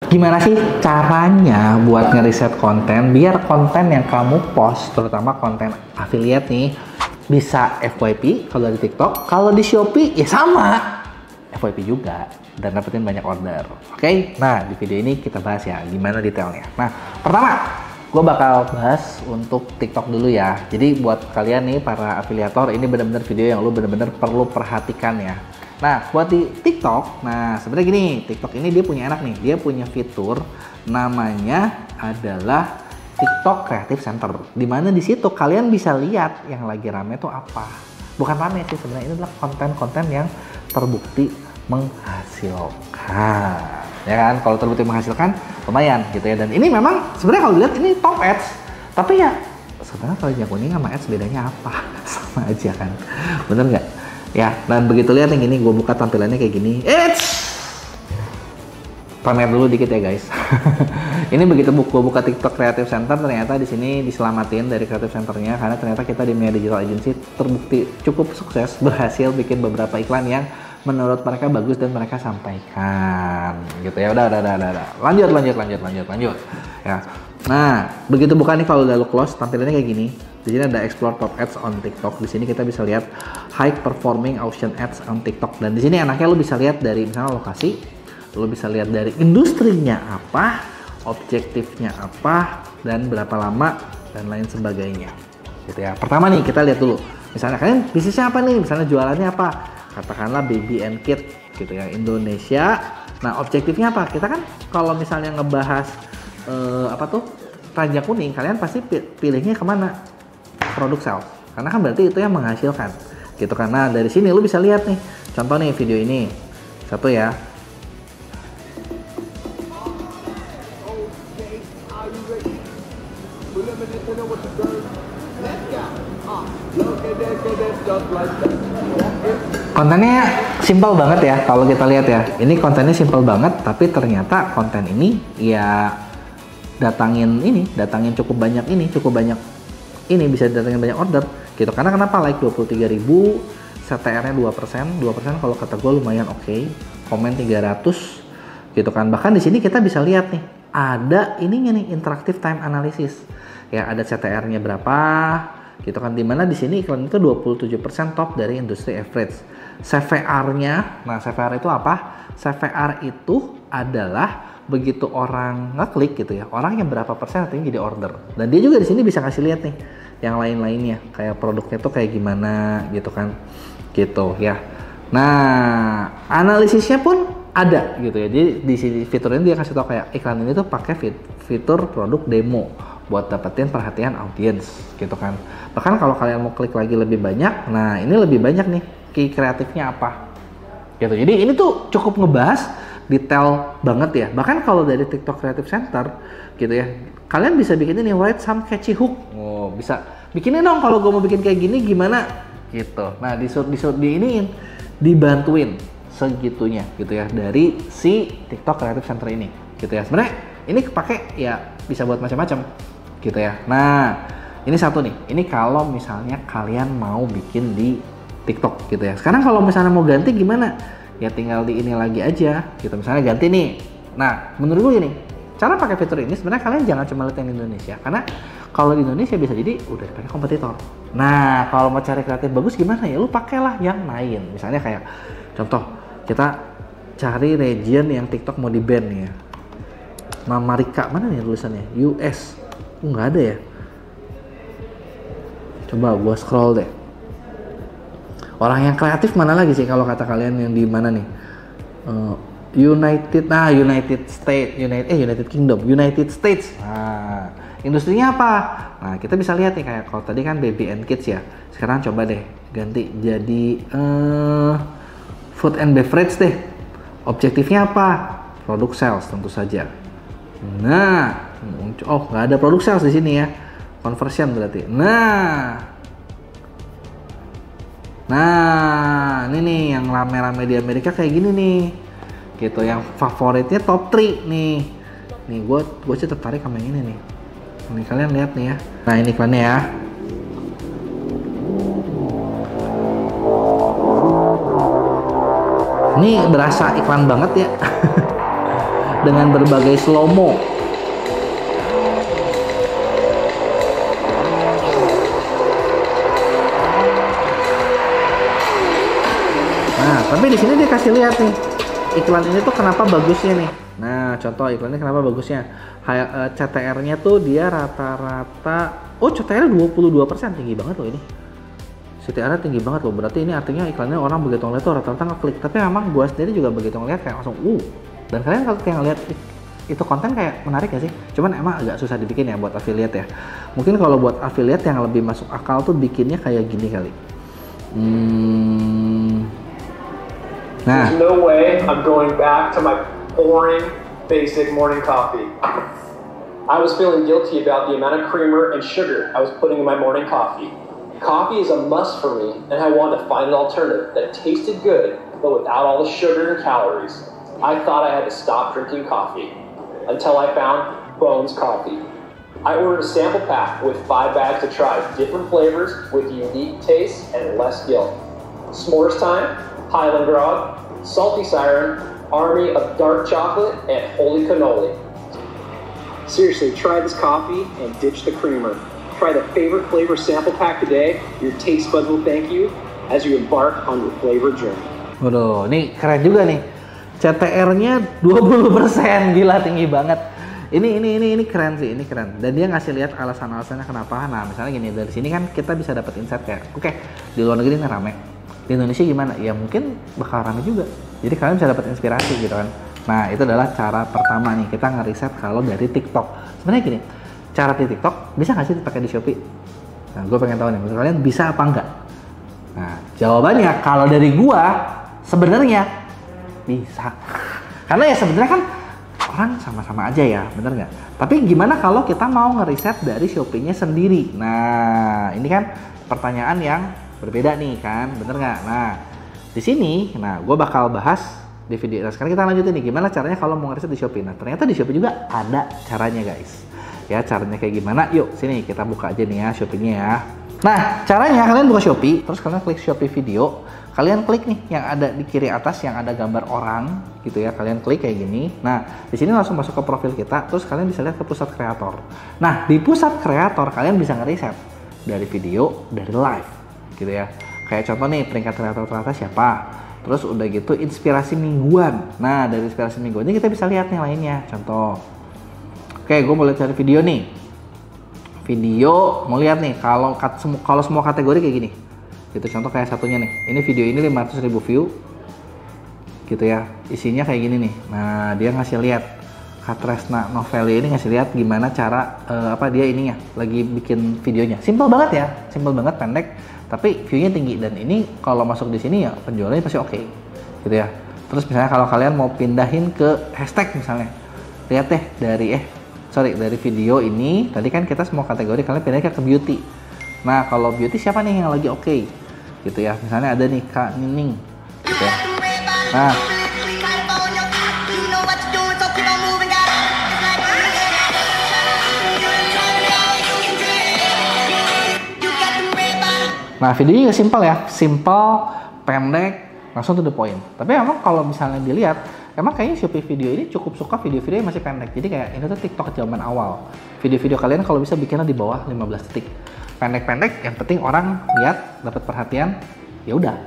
Gimana sih caranya buat ngeriset konten biar konten yang kamu post, terutama konten affiliate nih, bisa FYP kalau di TikTok, kalau di Shopee ya sama FYP juga dan dapetin banyak order. Oke? Nah, di video ini kita bahas ya gimana detailnya. Nah, pertama gue bakal bahas untuk TikTok dulu ya. Jadi buat kalian nih para afiliator, ini bener-bener video yang lu bener-bener perlu perhatikan ya. Nah, buat di TikTok, nah sebenarnya gini, TikTok ini dia punya enak nih, dia punya fitur namanya adalah TikTok Creative Center. Dimana di situ kalian bisa lihat yang lagi rame itu apa. Bukan rame sih sebenarnya, ini adalah konten-konten yang terbukti menghasilkan. Ya kan, kalau terbukti menghasilkan lumayan gitu ya. Dan ini memang sebenarnya kalau dilihat ini top ads, tapi ya sebenarnya kalau yang kuning sama ads bedanya apa? Sama aja kan, bener nggak? Ya, dan begitu lihat yang gini, gue buka tampilannya kayak gini. Pamer dulu dikit ya guys. Ini begitu gue buka TikTok Creative Center, ternyata di sini diselamatin dari Creative Centernya karena ternyata kita di Mia Digital Agency terbukti cukup sukses berhasil bikin beberapa iklan yang menurut mereka bagus dan mereka sampaikan. Gitu ya. Udah. Lanjut. Ya. Nah, begitu buka nih kalau udah lo close, tampilannya kayak gini. Di sini ada Explore Top Ads on TikTok. Di sini kita bisa lihat High Performing Auction Ads on TikTok. Dan di sini enaknya lo bisa lihat dari misalnya lokasi, lo bisa lihat dari industrinya apa, objektifnya apa, dan berapa lama dan lain sebagainya. Gitu ya. Pertama nih kita lihat dulu. Misalnya kalian bisnisnya apa nih? Misalnya jualannya apa? Katakanlah baby and kid gitu ya, Indonesia. Nah, objektifnya apa? Kita kan kalau misalnya ngebahas ranjang kuning, kalian pasti pilihnya kemana? Produk sales, karena kan berarti itu yang menghasilkan gitu. Karena dari sini lu bisa lihat nih, contoh nih video ini satu ya. Kontennya simple banget ya kalau kita lihat ya. Ini kontennya simple banget, tapi ternyata konten ini ya datangin cukup banyak ini bisa datangin banyak order gitu. Karena kenapa? Like 23.000, CTR-nya 2%. 2% kalau kata gue lumayan oke. Komen 300 gitu kan. Bahkan di sini kita bisa lihat nih, ada ininya nih, interactive time analysis. Ya, ada CTR-nya berapa gitu kan. Dimana di sini iklan itu 27% top dari industri average. CVR-nya, nah CVR itu apa? CVR itu adalah begitu orang ngeklik gitu ya, orang yang berapa persen nantinya jadi order. Dan dia juga di sini bisa kasih lihat nih yang lain-lainnya, kayak produknya tuh kayak gimana gitu kan, gitu ya. Nah, analisisnya pun ada gitu ya. Jadi di sini fitur ini dia kasih tau kayak iklan ini tuh pakai fitur produk demo buat dapetin perhatian audiens gitu kan. Bahkan kalau kalian mau klik lagi lebih banyak, nah ini lebih banyak nih key kreatifnya apa gitu. Jadi ini tuh cukup ngebahas detail banget ya. Bahkan kalau dari TikTok Creative Center gitu ya, kalian bisa bikin ini, write some catchy hook. Oh, bisa bikinin dong kalau gue mau bikin kayak gini gimana gitu. Nah, dibantuin segitunya gitu ya dari si TikTok Creative Center ini gitu ya. Sebenarnya ini kepake ya bisa buat macam-macam gitu ya. Nah, ini satu nih. Ini kalau misalnya kalian mau bikin di TikTok gitu ya. Sekarang kalau misalnya mau ganti gimana? Ya tinggal di ini lagi aja gitu. Misalnya ganti nih. Nah, menurut gue gini, cara pakai fitur ini sebenarnya kalian jangan cuma lihat yang Indonesia, karena kalau di Indonesia bisa jadi udah dipakai kompetitor. Nah, kalau mau cari kreatif bagus gimana ya? Lu pakailah yang lain. Misalnya kayak contoh, kita cari region yang TikTok mau di ban ya. Mama Rika, mana nih tulisannya? US. Nggak ada ya. Coba gua scroll deh. Orang yang kreatif mana lagi sih kalau kata kalian yang di mana nih? United Kingdom, United States. Nah, industrinya apa? Nah, kita bisa lihat nih kayak kalau tadi kan baby and kids ya. Sekarang coba deh ganti jadi food and beverage deh. Objektifnya apa? Produk sales tentu saja. Nah, oh nggak ada produk sales di sini ya. Conversion berarti. Nah, ini nih yang rame-rame di Amerika kayak gini nih. Gitu, yang favoritnya top 3 nih. Nih, gue sih tertarik sama yang ini nih. Ini kalian lihat nih ya. Nah, ini iklannya ya. Ini berasa iklan banget ya. dengan berbagai slow-mo. Nah, tapi di sini dia kasih lihat nih, iklan ini tuh kenapa bagusnya nih. Nah, contoh iklannya kenapa bagusnya. CTR-nya tuh dia rata-rata, CTR-nya 22%, tinggi banget loh ini. CTR-nya tinggi banget loh, berarti ini artinya iklannya orang begitu ngeliat tuh rata-rata ngeklik. Tapi memang gua sendiri juga begitu ngeliat kayak langsung Dan kalian kalau kayak ngeliat itu konten kayak menarik gak sih? Cuman emang agak susah dibikin ya buat affiliate ya. Mungkin kalau buat affiliate yang lebih masuk akal tuh bikinnya kayak gini kali. Nah. There's no way I'm going back to my boring, basic morning coffee. I was feeling guilty about the amount of creamer and sugar I was putting in my morning coffee. Coffee is a must for me, and I wanted to find an alternative that tasted good, but without all the sugar and calories. I thought I had to stop drinking coffee, until I found Bones Coffee. I ordered a sample pack with 5 bags to try different flavors with unique tastes and less guilt. S'mores time, Highland Grog, Salty Siren, Army of Dark Chocolate, and Holy Cannoli. Seriously, try this coffee and ditch the creamer. Try the favorite flavor sample pack today. Your taste buds will thank you as you embark on your flavor journey. Waduh, ini keren juga nih. CTR-nya 20%, gila tinggi banget. Ini keren sih, ini keren. Dan dia ngasih lihat alasan-alasannya kenapa. Nah, misalnya gini, dari sini kan kita bisa dapat insight kayak, oke, di luar negeri ini rame. Di Indonesia gimana? Ya mungkin bakal rame juga. Jadi kalian bisa dapat inspirasi gitu kan. Nah, itu adalah cara pertama nih, kita ngeriset kalau dari TikTok. Sebenarnya gini, cara di TikTok bisa nggak sih dipakai di Shopee? Nah, gue pengen tahu nih, menurut kalian bisa apa enggak? Nah, jawabannya kalau dari gua sebenarnya bisa. Karena ya sebenarnya kan orang sama-sama aja ya, bener nggak? Tapi gimana kalau kita mau ngeriset dari Shopee-nya sendiri? Nah, ini kan pertanyaan yang berbeda nih kan, bener nggak? Nah, di sini, gue bakal bahas di video. Nah, sekarang kita lanjutin nih, gimana caranya kalau mau ngeriset di Shopee. Nah, ternyata di Shopee juga ada caranya guys. Ya, caranya kayak gimana? Yuk, sini kita buka aja nih ya Shopee-nya ya. Nah, caranya kalian buka Shopee, terus kalian klik Shopee Video. Kalian klik nih yang ada di kiri atas yang ada gambar orang gitu ya. Kalian klik kayak gini. Nah, di sini langsung masuk ke profil kita, terus kalian bisa lihat ke pusat kreator. Nah, di pusat kreator kalian bisa ngeriset dari video, dari live gitu ya. Kayak contoh nih, peringkat kreator teratas siapa. Terus udah gitu inspirasi mingguan. Nah, dari inspirasi mingguan ini kita bisa lihat nih lainnya. Contoh. Oke, gue mulai cari video nih. Video mau lihat nih kalau semua kategori kayak gini. Gitu, contoh kayak satunya nih. Ini video ini 500.000 view. Gitu ya. Isinya kayak gini nih. Nah, dia ngasih lihat Katresna Novelli ini ngasih lihat gimana cara dia ininya lagi bikin videonya. Simple banget ya. Simple banget, pendek, tapi view-nya tinggi, dan ini kalau masuk di sini ya penjualannya pasti oke. Gitu ya. Terus misalnya kalau kalian mau pindahin ke hashtag misalnya. Lihat deh dari video ini, tadi kan kita semua kategori kalian pindahin ke beauty. Nah, kalau beauty siapa nih yang lagi oke? Gitu ya. Misalnya ada nih Kak Nining. Gitu ya. Nah, videonya juga simpel ya, pendek, langsung to the point. Tapi emang kalau misalnya dilihat, emang kayaknya Shopee Video ini cukup suka video-video yang masih pendek. Jadi kayak ini tuh TikTok zaman awal. Video-video kalian kalau bisa bikinnya di bawah 15 detik. Pendek-pendek, yang penting orang lihat, dapat perhatian, ya udah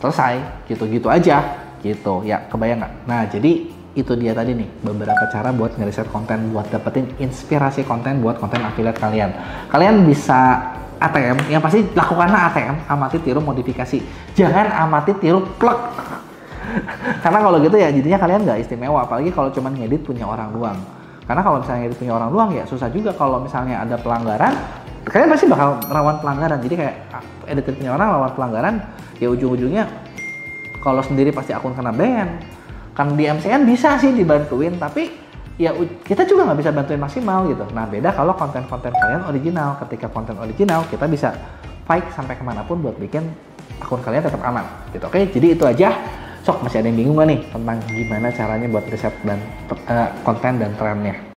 selesai, gitu-gitu aja, gitu. Ya, kebayang nggak? Nah, jadi itu dia tadi nih beberapa cara buat ngeriset konten, buat dapetin inspirasi konten buat konten affiliate kalian. Kalian bisa ATM, yang pasti lakukanlah ATM, amati tiru modifikasi, jangan amati tiru plek. Karena kalau gitu ya jadinya kalian nggak istimewa, apalagi kalau cuma ngedit punya orang doang. Karena kalau misalnya ngedit punya orang doang ya susah juga kalau misalnya ada pelanggaran, kalian pasti bakal rawan pelanggaran. Jadi kayak edit punya orang lawan pelanggaran, ya ujung-ujungnya kalau sendiri pasti akun kena ban. Kan di MCN bisa sih dibantuin, tapi ya kita juga nggak bisa bantuin maksimal gitu. Nah, beda kalau konten-konten kalian original. Ketika konten original, kita bisa fight sampai kemanapun buat bikin akun kalian tetap aman gitu. Oke, jadi itu aja. Sok, masih ada yang bingung nggak nih tentang gimana caranya buat riset dan konten dan trennya?